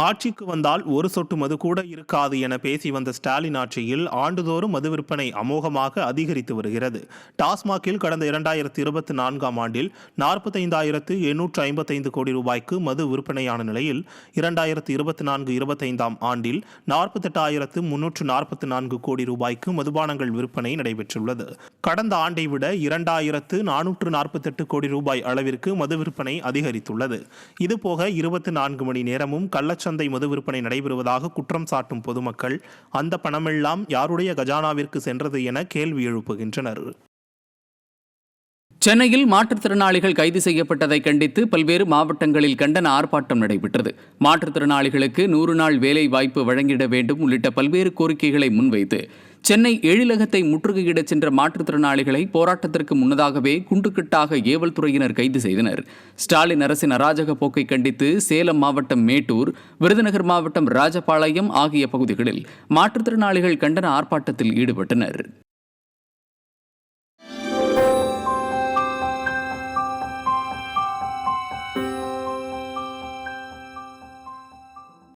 ஆட்சிக்கு வந்தால் ஒரு சொட்டு மது கூட இருக்காது என பேசி வந்த ஸ்டாலின் ஆட்சியில் ஆண்டுதோறும் மது விற்பனை அமோகமாக அதிகரித்து வருகிறது. டாஸ்மாகில் கடந்த 2024ஆம் ஆண்டில் 45,855 கோடி ரூபாய்க்கு மது விற்பனையான நிலையில் 2024-25ஆம் ஆண்டில் 48,344 கோடி ரூபாய்க்கு மதுபானங்கள் விற்பனை நடைபெற்றுள்ளது. கடந்த ஆண்டை விட 2,448 கோடி ரூபாய் அளவிற்கு மது விற்பனை அதிகரித்துள்ளது. இதுபோக 24 மணி நேரமும் கள்ளச்சந்தை மது விற்பனை நடைபெறுவதாக குற்றம் சாட்டும் பொதுமக்கள் அந்த பணமெல்லாம் யாருடைய கஜானாவிற்கு சென்றது என கேள்வி எழுப்புகின்றனர். சென்னையில் மாற்றுத்திறனாளிகள் கைது செய்யப்பட்டதை கண்டித்து பல்வேறு மாவட்டங்களில் கண்டன ஆர்ப்பாட்டம் நடைபெற்றது. மாற்றுத்திறனாளிகளுக்கு 100 நாள் வேலை வாய்ப்பு வழங்கிட வேண்டும் உள்ளிட்ட பல்வேறு கோரிக்கைகளை முன்வைத்து சென்னை எழிலகத்தை முற்றுகையிடச் சென்ற மாற்றுத்திறனாளிகளை போராட்டத்திற்கு முன்னதாகவே குண்டுக்கட்டாக ஏவல் துறையினர் கைது செய்தனர். ஸ்டாலின் அரசின் அராஜக போக்கை கண்டித்து சேலம் மாவட்டம் மேட்டூர், விருதுநகர் மாவட்டம் ராஜபாளையம் ஆகிய பகுதிகளில் மாற்றுத்திறனாளிகள் கண்டன ஆர்ப்பாட்டத்தில் ஈடுபட்டனர்.